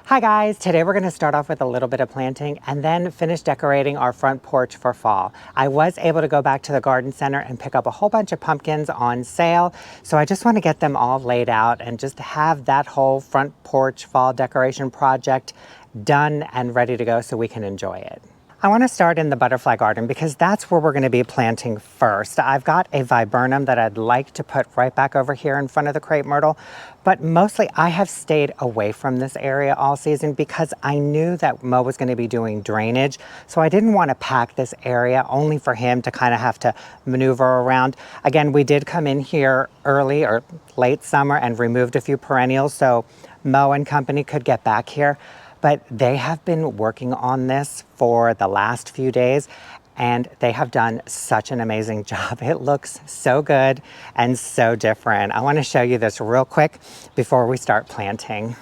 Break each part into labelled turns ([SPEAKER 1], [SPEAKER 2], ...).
[SPEAKER 1] Hi guys, today we're going to start off with a little bit of planting and then finish decorating our front porch for fall. I was able to go back to the garden center and pick up a whole bunch of pumpkins on sale, so I just want to get them all laid out and just have that whole front porch fall decoration project done and ready to go so we can enjoy it. I want to start in the butterfly garden because that's where we're going to be planting first. I've got a viburnum that I'd like to put right back over here in front of the crepe myrtle, but mostly I have stayed away from this area all season because I knew that Mo was going to be doing drainage, so I didn't want to pack this area only for him to kind of have to maneuver around. Again, we did come in here early or late summer and removed a few perennials so Mo and company could get back here. But they have been working on this for the last few days and they have done such an amazing job. It looks so good and so different. I want to show you this real quick before we start planting.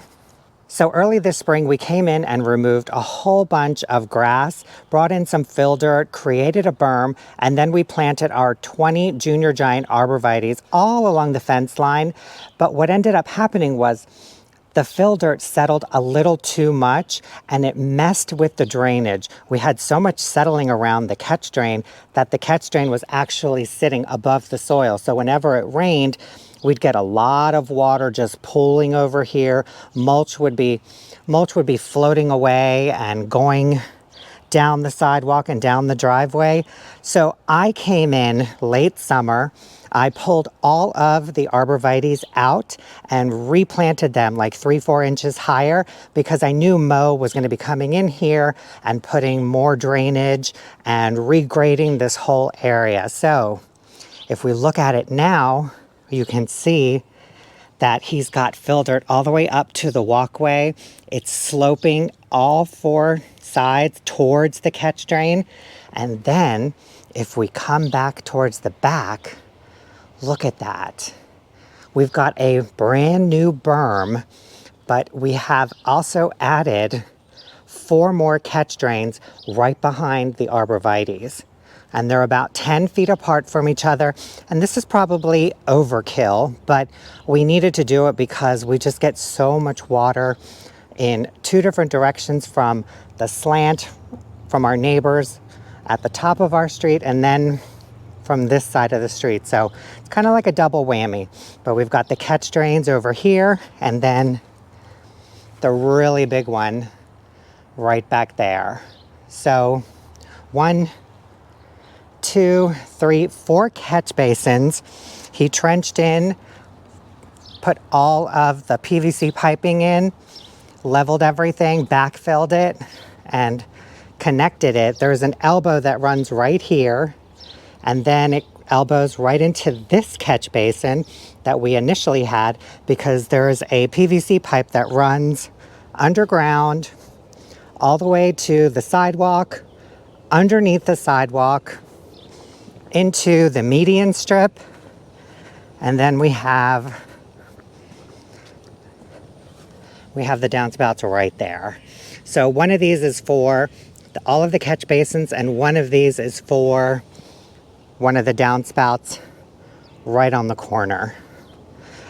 [SPEAKER 1] So early this spring, we came in and removed a whole bunch of grass, brought in some fill dirt, created a berm, and then we planted our 20 junior giant arborvitaes all along the fence line. But what ended up happening was the fill dirt settled a little too much and it messed with the drainage. We had so much settling around the catch drain that the catch drain was actually sitting above the soil. So whenever it rained, we'd get a lot of water just pooling over here. Mulch would be floating away and going down the sidewalk and down the driveway. So I came in late summer. I pulled all of the arborvitaes out and replanted them like 3-4 inches higher because I knew Mo was going to be coming in here and putting more drainage and regrading this whole area. So if we look at it now, you can see that he's got fill dirt all the way up to the walkway. It's sloping all 4 sides towards the catch drain. And then if we come back towards the back, look at that. We've got a brand new berm, but we have also added 4 more catch drains right behind the arborvitaes. And they're about 10 feet apart from each other. And this is probably overkill, but we needed to do it because we just get so much water in 2 different directions from the slant from our neighbors at the top of our street and then from this side of the street. So it's kind of like a double whammy, but we've got the catch drains over here and then the really big one right back there. So 1, 2, 3, 4 catch basins. He trenched in, put all of the PVC piping in, leveled everything, backfilled it, and connected it. There's an elbow that runs right here, and then it elbows right into this catch basin that we initially had because there's a PVC pipe that runs underground all the way to the sidewalk, underneath the sidewalk, into the median strip, and then we have the downspouts right there. So one of these is for all of the catch basins and one of these is for one of the downspouts right on the corner.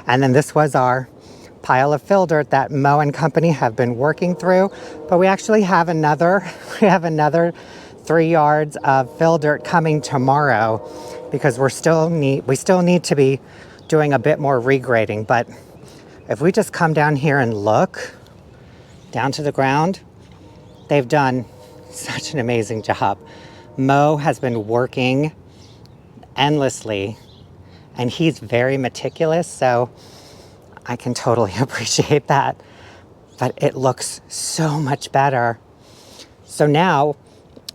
[SPEAKER 1] And then this was our pile of fill dirt that Mo and company have been working through, but we actually have another 3 yards of fill dirt coming tomorrow because we still need to be doing a bit more regrading. But if we just come down here and look down to the ground, they've done such an amazing job. Mo has been working endlessly and he's very meticulous, so I can totally appreciate that. But it looks so much better. So now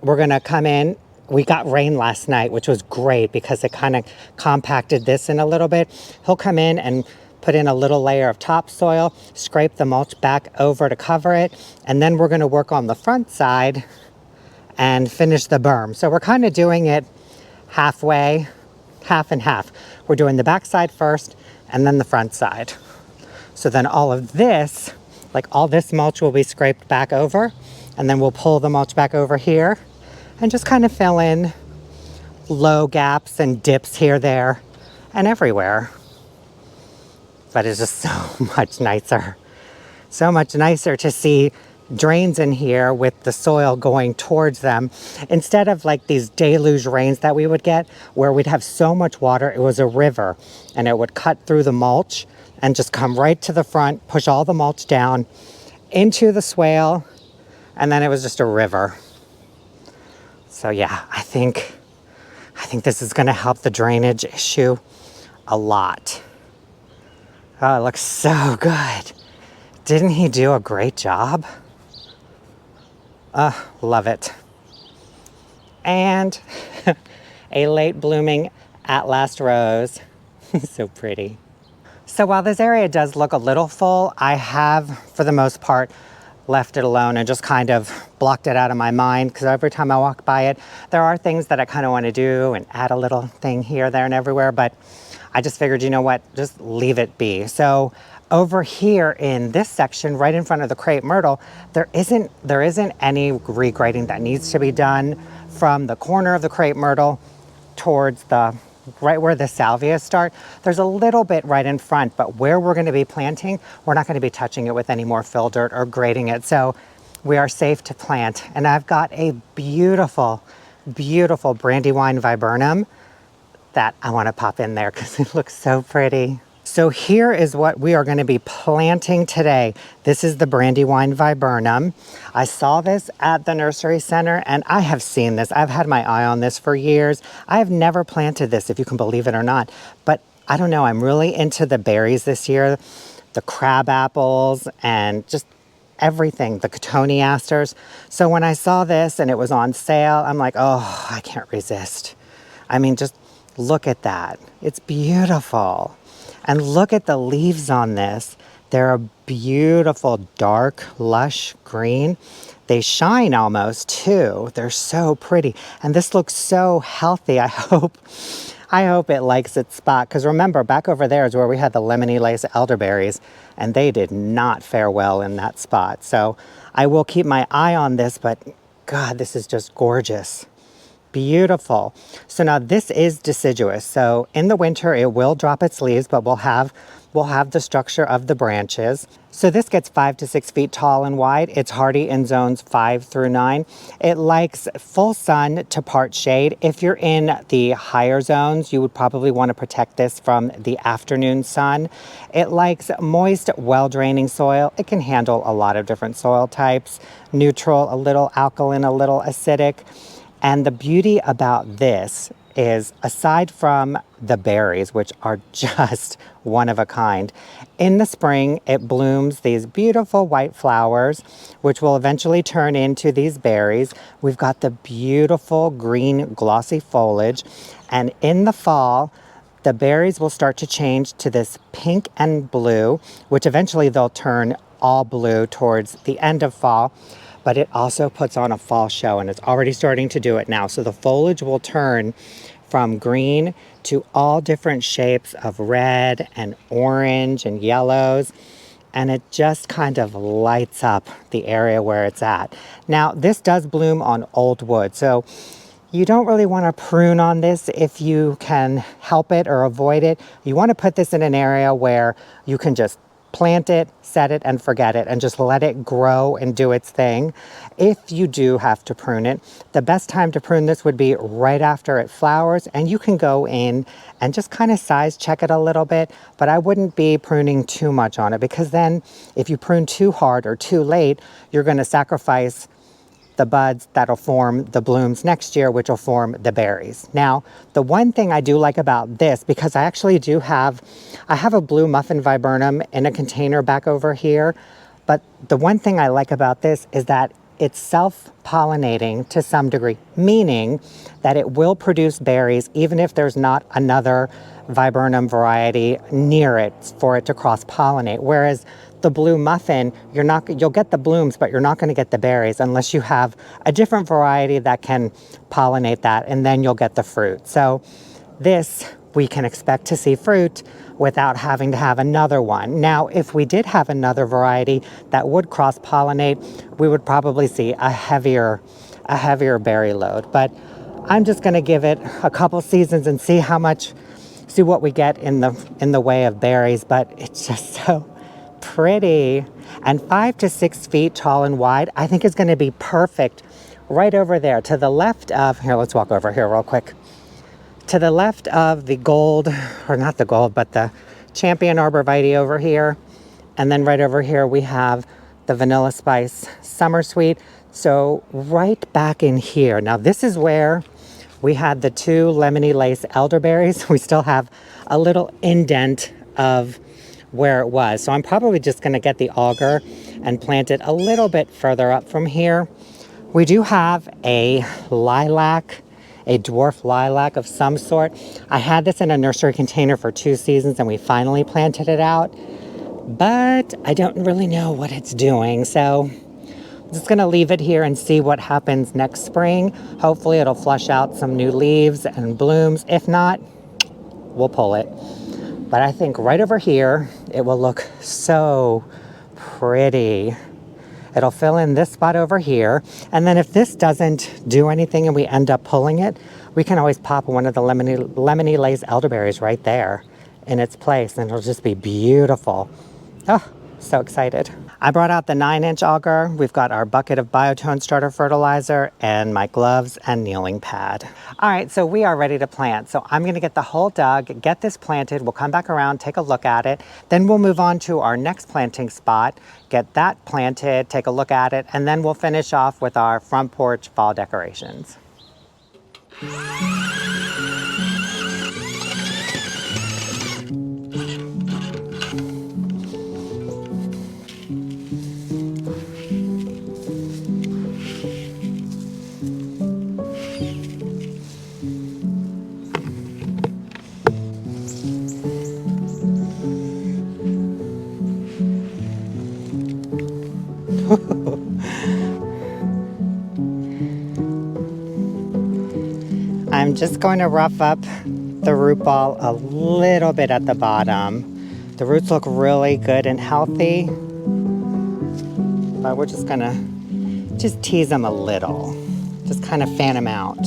[SPEAKER 1] we're gonna come in. We got rain last night, which was great because it kind of compacted this in a little bit. He'll come in and put in a little layer of topsoil, scrape the mulch back over to cover it, and then we're gonna work on the front side and finish the berm. So we're kind of doing it halfway, half and half. We're doing the back side first and then the front side. So then all of this, like all this mulch will be scraped back over, and then we'll pull the mulch back over here and just kind of fill in low gaps and dips here, there, and everywhere. But it's just so much nicer. So much nicer to see drains in here with the soil going towards them instead of like these deluge rains that we would get where we'd have so much water. It was a river and it would cut through the mulch and just come right to the front, push all the mulch down into the swale, and then it was just a river. So yeah, I think this is going to help the drainage issue a lot. Oh, it looks so good. Didn't he do a great job? Love it. And a late blooming at last rose. So pretty. So while this area does look a little full, I have, for the most part, left it alone and just kind of blocked it out of my mind, because every time I walk by it, there are things that I kind of want to do and add a little thing here, there, and everywhere, but I just figured, you know what, just leave it be. So over here in this section, right in front of the crepe myrtle, there isn't any regrading that needs to be done from the corner of the crepe myrtle towards the right where the salvias start. There's a little bit right in front, but where we're going to be planting, we're not going to be touching it with any more fill dirt or grading it. So we are safe to plant. And I've got a beautiful, beautiful brandywine viburnum that I want to pop in there because it looks so pretty. So here is what we are going to be planting today. This is the brandywine viburnum. I saw this at the nursery center and I have seen this. I've had my eye on this for years. I have never planted this, if you can believe it or not. But I don't know, I'm really into the berries this year. The crab apples and just everything, the cotoneasters. So when I saw this and it was on sale, I'm like, oh, I can't resist. I mean, just look at that. It's beautiful. And look at the leaves on this. They're a beautiful, dark, lush green. They shine almost too. They're so pretty. And this looks so healthy. I hope it likes its spot. Because remember, back over there is where we had the lemony lace elderberries, and they did not fare well in that spot. So I will keep my eye on this, but God, this is just gorgeous. Beautiful. So now this is deciduous. So in the winter it will drop its leaves, but we'll have the structure of the branches. So this gets 5 to 6 feet tall and wide. It's hardy in zones 5 through 9. It likes full sun to part shade. If you're in the higher zones, you would probably want to protect this from the afternoon sun. It likes moist, well-draining soil. It can handle a lot of different soil types, neutral, a little alkaline, a little acidic. And the beauty about this is, aside from the berries, which are just one of a kind, in the spring it blooms these beautiful white flowers, which will eventually turn into these berries. We've got the beautiful green glossy foliage. And in the fall, the berries will start to change to this pink and blue, which eventually they'll turn all blue towards the end of fall. But it also puts on a fall show, and it's already starting to do it now. So the foliage will turn from green to all different shapes of red and orange and yellows, and it just kind of lights up the area where it's at. Now, this does bloom on old wood, so you don't really want to prune on this if you can help it or avoid it. You want to put this in an area where you can just plant it, set it, and forget it, and just let it grow and do its thing. If you do have to prune it, the best time to prune this would be right after it flowers, and you can go in and just kind of size check it a little bit, but I wouldn't be pruning too much on it, because then if you prune too hard or too late, you're going to sacrifice the buds that'll form the blooms next year, which will form the berries. Now, the one thing I do like about this, because I actually I have a blue muffin viburnum in a container back over here, but the one thing I like about this is that it's self-pollinating to some degree, meaning that it will produce berries even if there's not another viburnum variety near it for it to cross-pollinate. Whereas the blue muffin, you'll get the blooms, but you're not going to get the berries unless you have a different variety that can pollinate that, and then you'll get the fruit. So this, we can expect to see fruit without having to have another one. Now, if we did have another variety that would cross-pollinate, we would probably see a heavier berry load. But I'm just going to give it a couple seasons and see what we get in the way of berries. But it's just so pretty. And 5 to 6 feet tall and wide, I think is going to be perfect right over there to the left of, here, let's walk over here real quick. To the left of the gold, or not the gold, but the champion arborvitae over here. And then right over here we have the vanilla spice summer sweet. So right back in here. Now this is where we had the 2 lemony lace elderberries. We still have a little indent of where it was. So I'm probably just going to get the auger and plant it a little bit further up from here. We do have a lilac, a dwarf lilac of some sort. I had this in a nursery container for 2 seasons and we finally planted it out, but I don't really know what it's doing. So I'm just gonna leave it here and see what happens next spring. Hopefully it'll flush out some new leaves and blooms. If not, we'll pull it. But I think right over here, it will look so pretty. It'll fill in this spot over here. And then if this doesn't do anything and we end up pulling it, we can always pop one of the lemony lace elderberries right there in its place and it'll just be beautiful. Oh, so excited. I brought out the 9-inch auger. We've got our bucket of biotone starter fertilizer and my gloves and kneeling pad. All right, so we are ready to plant. So I'm gonna get the hole dug, get this planted. We'll come back around, take a look at it. Then we'll move on to our next planting spot, get that planted, take a look at it, and then we'll finish off with our front porch fall decorations. I'm just going to rough up the root ball a little bit at the bottom. The roots look really good and healthy, but we're just gonna tease them a little. Just kind of fan them out.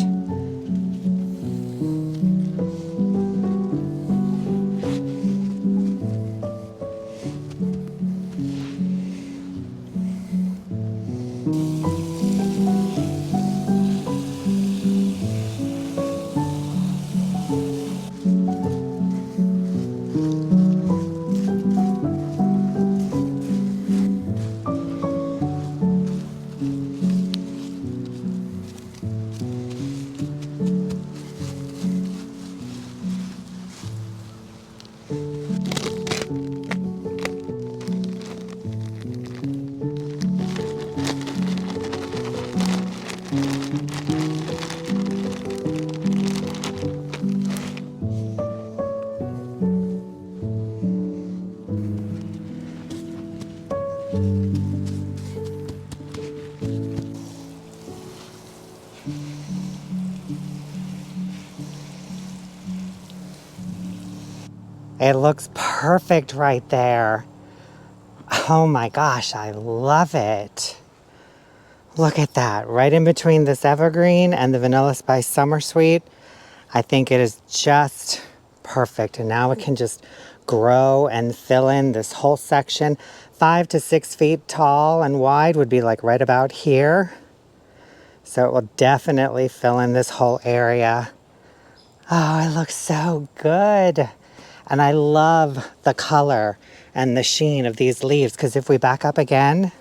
[SPEAKER 1] It looks perfect right there. Oh my gosh, I love it. Look at that, right in between this evergreen and the vanilla spice summer sweet. I think it is just perfect. And now it can just grow and fill in this whole section. 5 to 6 feet tall and wide would be like right about here. So it will definitely fill in this whole area. Oh, it looks so good. And I love the color and the sheen of these leaves, because if we back up again,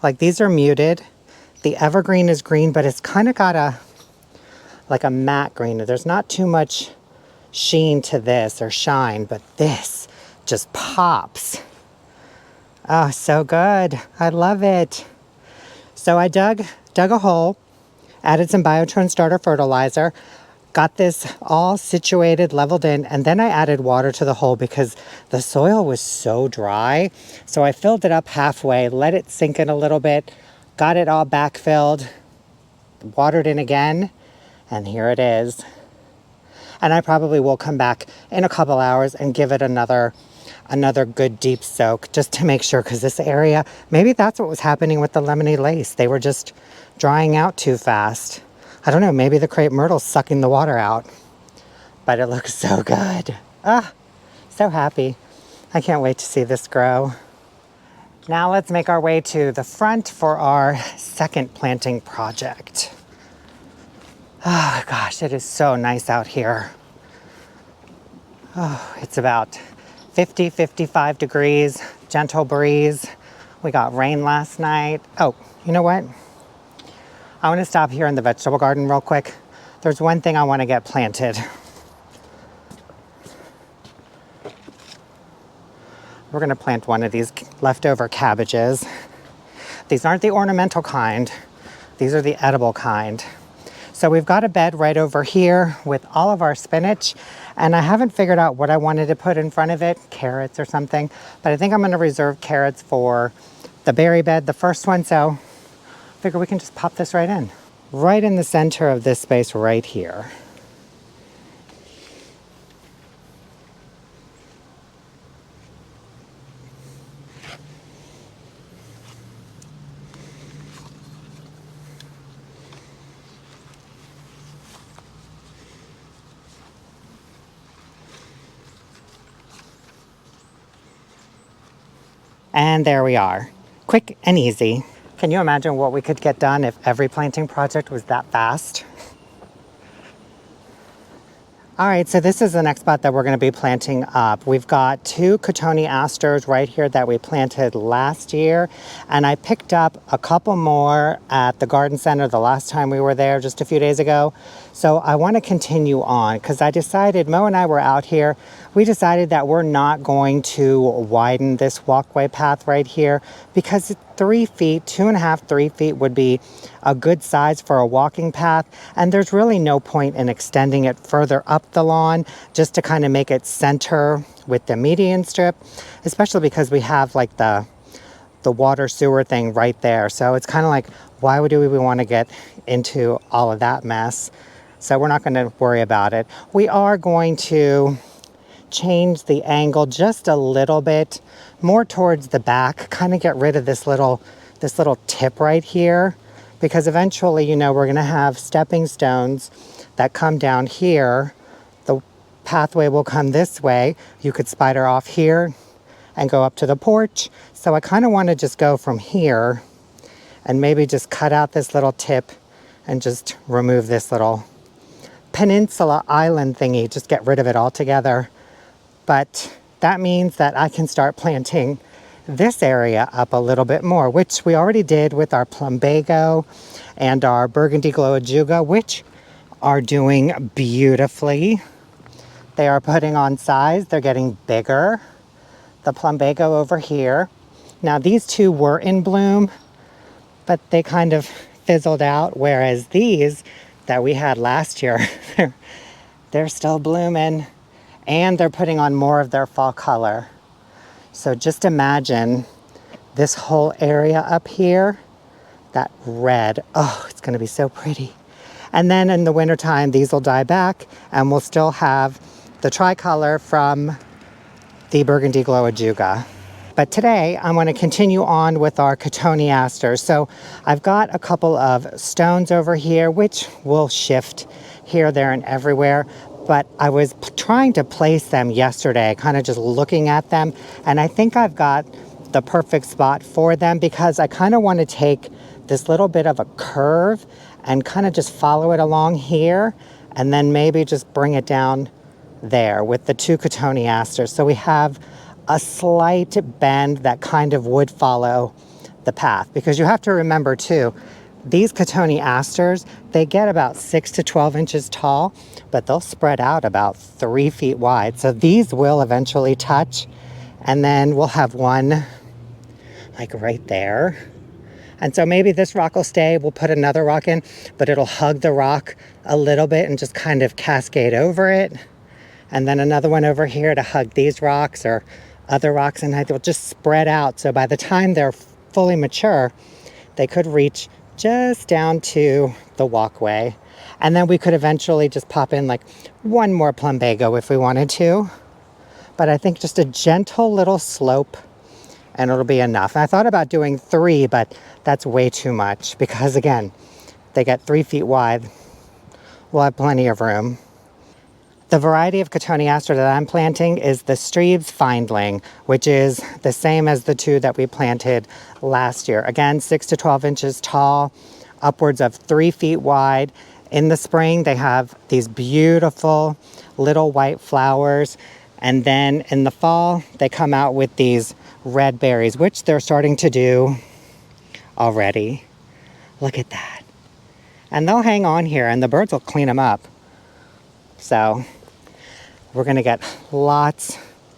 [SPEAKER 1] like these are muted. The evergreen is green, but it's kind of got like a matte green. There's not too much sheen to this or shine, but this just pops. Oh, so good. I love it. So I dug a hole, added some biotone starter fertilizer, got this all situated, leveled in, and then I added water to the hole because the soil was so dry. So I filled it up halfway, let it sink in a little bit, got it all backfilled, watered in again, and here it is. And I probably will come back in a couple hours and give it another good deep soak just to make sure, because this area, maybe that's what was happening with the lemony lace. They were just drying out too fast. I don't know, maybe the crepe myrtle's sucking the water out, but it looks so good. Ah, so happy. I can't wait to see this grow. Now let's make our way to the front for our second planting project. Oh gosh, it is so nice out here. Oh, it's about 50, 55 degrees, gentle breeze. We got rain last night. Oh, you know what? I want to stop here in the vegetable garden real quick. There's one thing I want to get planted. We're going to plant one of these leftover cabbages. These aren't the ornamental kind. These are the edible kind. So we've got a bed right over here with all of our spinach, and I haven't figured out what I wanted to put in front of it, carrots or something, but I think I'm going to reserve carrots for the berry bed, the first one, so I figure we can just pop this right in. Right in the center of this space right here. And there we are. Quick and easy. Can you imagine what we could get done if every planting project was that fast? All right, so this is the next spot that we're going to be planting up. We've got 2 cotoneasters right here that we planted last year, and I picked up a couple more at the garden center the last time we were there just a few days ago. So I want to continue on because I decided, Mo and I were out here, we decided that we're not going to widen this walkway path right here because 3 feet, 2.5, 3 feet would be a good size for a walking path, and there's really no point in extending it further up the lawn just to kind of make it center with the median strip, especially because we have like the water sewer thing right there. So it's kind of like, why would we want to get into all of that mess? So we're not going to worry about it. We are going to change the angle just a little bit more towards the back, kind of get rid of this little tip right here, because eventually, you know, we're going to have stepping stones that come down here. The pathway will come this way. You could spider off here and go up to the porch. So I kind of want to just go from here and maybe just cut out this little tip and just remove this little peninsula island thingy, just get rid of it altogether. But that means that I can start planting this area up a little bit more, which we already did with our plumbago and our burgundy gloajuga, which are doing beautifully. They are putting on size. They're getting bigger. The plumbago over here. Now these 2 were in bloom, but they kind of fizzled out, whereas these that we had last year, they're still blooming, and they're putting on more of their fall color. So just imagine this whole area up here, that red. Oh, it's going to be so pretty. And then in the wintertime, these will die back, and we'll still have the tricolor from the burgundy gloajuga. But today, I'm going to continue on with our cotoneasters. So I've got a couple of stones over here, which will shift here, there, and everywhere. But I was trying to place them yesterday, kind of just looking at them. And I think I've got the perfect spot for them because I kind of want to take this little bit of a curve and kind of just follow it along here and then maybe just bring it down there with the 2 cotoneasters. So we have a slight bend that kind of would follow the path, because you have to remember too, these cotoneasters, they get about 6 to 12 inches tall, but they'll spread out about 3 feet wide. So these will eventually touch, and then we'll have one like right there. And so maybe this rock will stay, we'll put another rock in, but it'll hug the rock a little bit and just kind of cascade over it. And then another one over here to hug these rocks or other rocks, and they'll just spread out. So by the time they're fully mature, they could reach just down to the walkway. And then we could eventually just pop in like one more plumbago if we wanted to. But I think just a gentle little slope and it'll be enough. And I thought about doing 3, but that's way too much because again, they get 3 feet wide. We'll have plenty of room. The variety of cotoneaster that I'm planting is the Streves Findling, which is the same as the two that we planted last year. Again, 6 to 12 inches tall, upwards of 3 feet wide. In the spring, they have these beautiful little white flowers. And then in the fall, they come out with these red berries, which they're starting to do already. Look at that. And they'll hang on here and the birds will clean them up. So we're gonna get lots,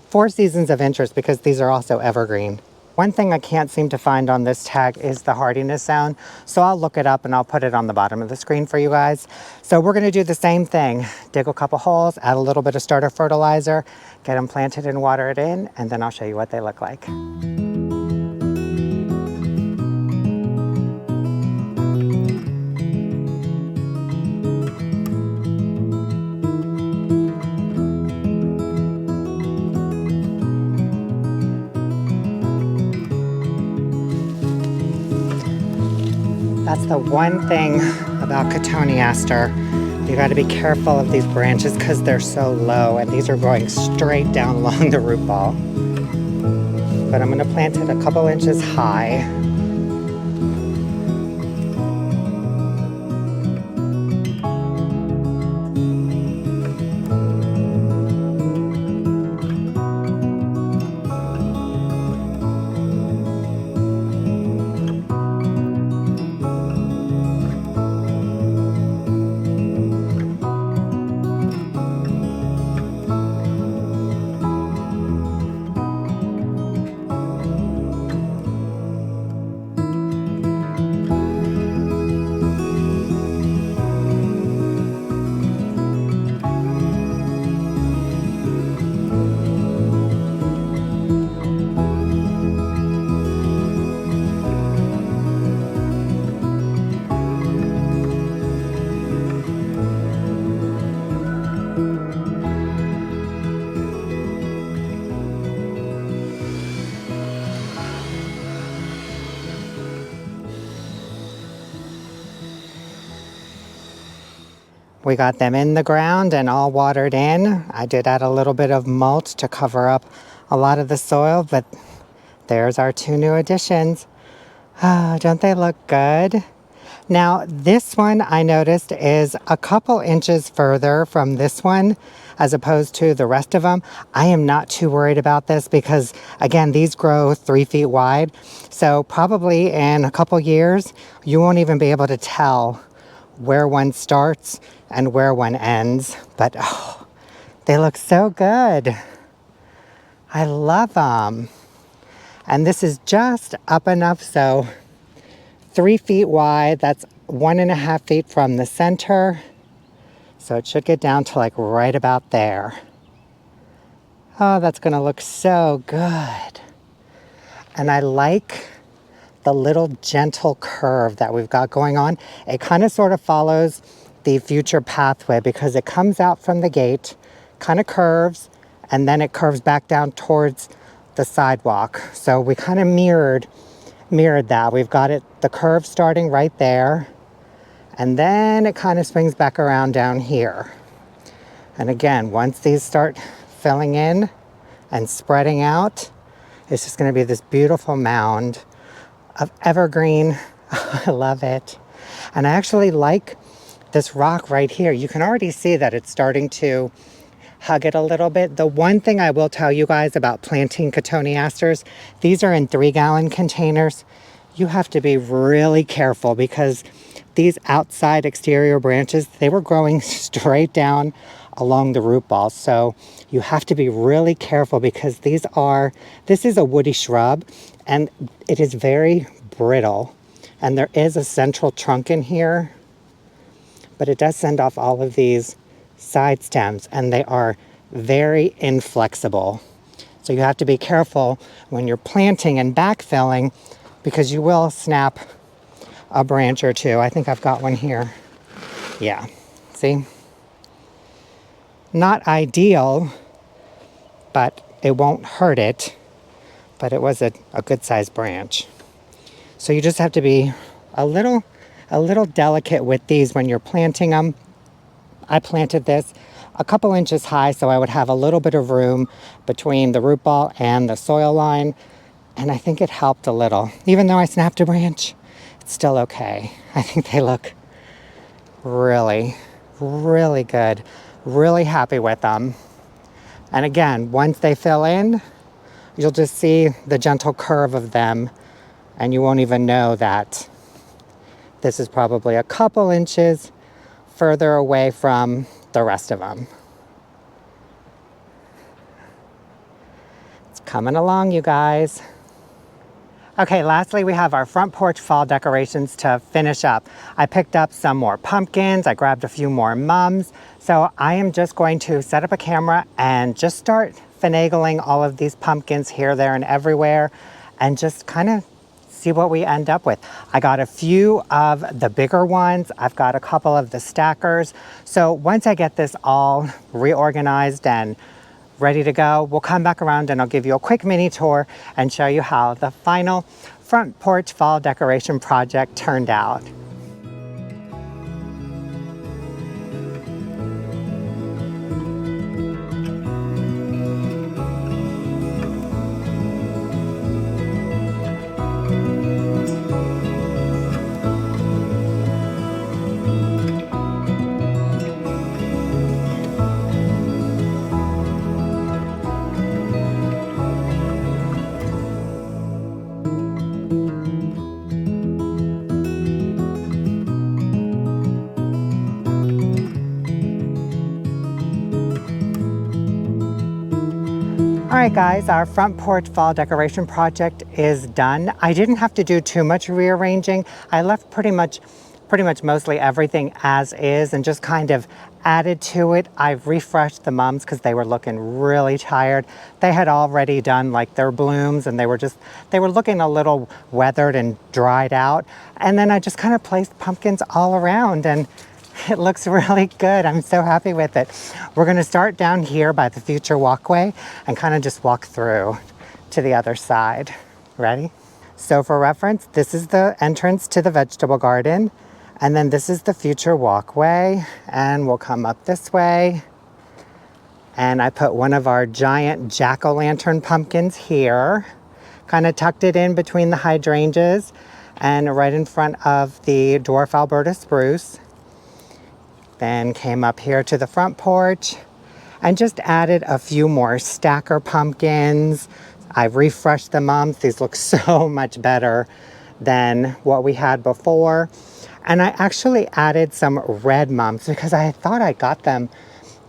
[SPEAKER 1] 4 seasons of interest because these are also evergreen. One thing I can't seem to find on this tag is the hardiness zone. So I'll look it up and I'll put it on the bottom of the screen for you guys. So we're gonna do the same thing. Dig a couple holes, add a little bit of starter fertilizer, get them planted and water it in, and then I'll show you what they look like. That's the one thing about cotoneaster. You got to be careful of these branches because they're so low, and these are going straight down along the root ball. But I'm going to plant it a couple inches high. We got them in the ground and all watered in. I did add a little bit of mulch to cover up a lot of the soil, but there's our 2 new additions. Oh, don't they look good? Now, this one I noticed is a couple inches further from this one as opposed to the rest of them. I am not too worried about this because, again, these grow 3 feet wide. So probably in a couple years, you won't even be able to tell where one starts and where one ends. But, oh, they look so good. I love them. And this is just up enough so 3 feet wide. That's 1.5 feet from the center. So it should get down to like right about there. Oh, that's gonna look so good. And I like the little gentle curve that we've got going on. It kind of sort of follows the future pathway because it comes out from the gate, kind of curves, and then it curves back down towards the sidewalk. So we kind of mirrored that. We've got it, the curve starting right there, and then it kind of swings back around down here. And again, once these start filling in and spreading out, it's just going to be this beautiful mound of evergreen. I love it. And I actually like this rock right here. You can already see that it's starting to hug it a little bit. The one thing I will tell you guys about planting cotoneasters, these are in 3-gallon containers. You have to be really careful because these outside exterior branches, they were growing straight down along the root ball. So you have to be really careful because this is a woody shrub and it is very brittle. And there is a central trunk in here, but it does send off all of these side stems and they are very inflexible. So you have to be careful when you're planting and backfilling because you will snap a branch or two. I think I've got one here. Yeah, see? Not ideal, but it won't hurt it. But it was a good sized branch. So you just have to be a little delicate with these when you're planting them. I planted this a couple inches high, so I would have a little bit of room between the root ball and the soil line. And I think it helped a little. Even though I snapped a branch, it's still okay. I think they look really, really good. Really happy with them. And again, once they fill in, you'll just see the gentle curve of them, and you won't even know that this is probably a couple inches further away from the rest of them. It's coming along, you guys. Okay, lastly, we have our front porch fall decorations to finish up. I picked up some more pumpkins, I grabbed a few more mums. So I am just going to set up a camera and just start finagling all of these pumpkins here, there, and everywhere, and just kind of see what we end up with. I got a few of the bigger ones. I've got a couple of the stackers. So once I get this all reorganized and ready to go, we'll come back around and I'll give you a quick mini tour and show you how the final front porch fall decoration project turned out. All right, guys, our front porch fall decoration project is done. I didn't have to do too much rearranging. I left pretty much mostly everything as is and just kind of added to it. I've refreshed the mums because they were looking really tired. They had already done like their blooms and they were looking a little weathered and dried out. And then I just kind of placed pumpkins all around and it looks really good. I'm so happy with it. We're gonna start down here by the future walkway and kind of just walk through to the other side. Ready? So for reference, this is the entrance to the vegetable garden. And then this is the future walkway. And we'll come up this way. And I put one of our giant jack-o'-lantern pumpkins here. Kind of tucked it in between the hydrangeas and right in front of the dwarf Alberta spruce. Then came up here to the front porch and just added a few more stacker pumpkins. I've refreshed the mums. These look so much better than what we had before. And I actually added some red mums because I thought I got them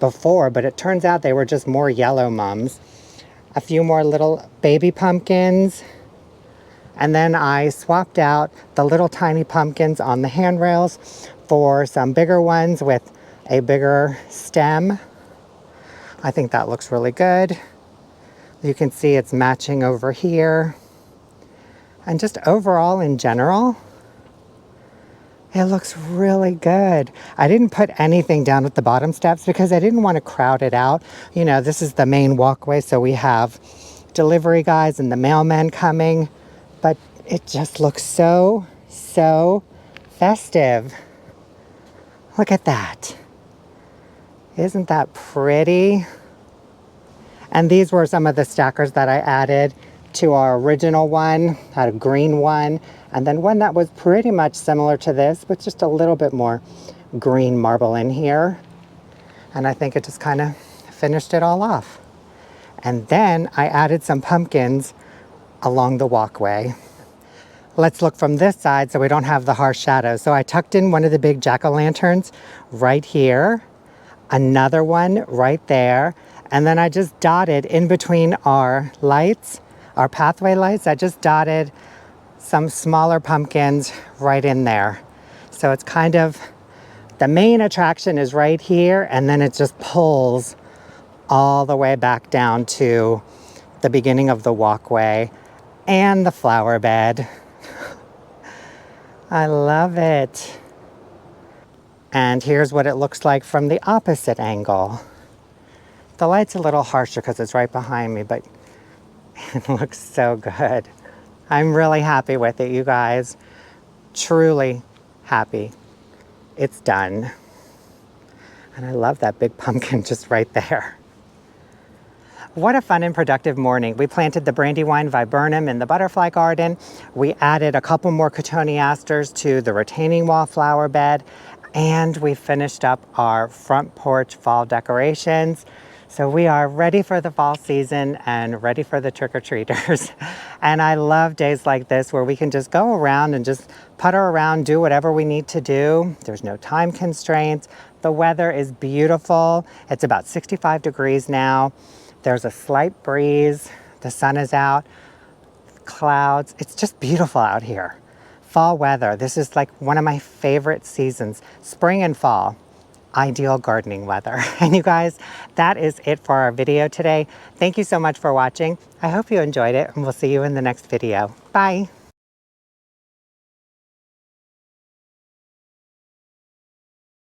[SPEAKER 1] before, but it turns out they were just more yellow mums. A few more little baby pumpkins. And then I swapped out the little tiny pumpkins on the handrails for some bigger ones with a bigger stem. I think that looks really good. You can see it's matching over here. And just overall in general, it looks really good. I didn't put anything down at the bottom steps because I didn't want to crowd it out. You know, this is the main walkway, so we have delivery guys and the mailmen coming, but it just looks so festive. Look at that. Isn't that pretty? And these were some of the stackers that I added to our original one. Had a green one, and then one that was pretty much similar to this, but just a little bit more green marble in here. And I think it just kind of finished it all off. And then I added some pumpkins along the walkway. Let's look from this side so we don't have the harsh shadows. So I tucked in one of the big jack-o'-lanterns right here, another one right there, and then I just dotted in between our lights, our pathway lights, I just dotted some smaller pumpkins right in there. So it's kind of, the main attraction is right here, and then it just pulls all the way back down to the beginning of the walkway and the flower bed. I love it. And here's what it looks like from the opposite angle. The light's a little harsher because it's right behind me, but it looks so good. I'm really happy with it, you guys. Truly happy. It's done. And I love that big pumpkin just right there. What a fun and productive morning. We planted the brandywine viburnum in the butterfly garden. We added a couple more cotoneasters to the retaining wall flower bed. And we finished up our front porch fall decorations. So we are ready for the fall season and ready for the trick-or-treaters. And I love days like this where we can just go around and just putter around, do whatever we need to do. There's no time constraints. The weather is beautiful. It's about 65 degrees now. There's a slight breeze. The sun is out. Clouds. It's just beautiful out here. Fall weather. This is like one of my favorite seasons. Spring and fall. Ideal gardening weather. And you guys, that is it for our video today. Thank you so much for watching. I hope you enjoyed it, and we'll see you in the next video. Bye.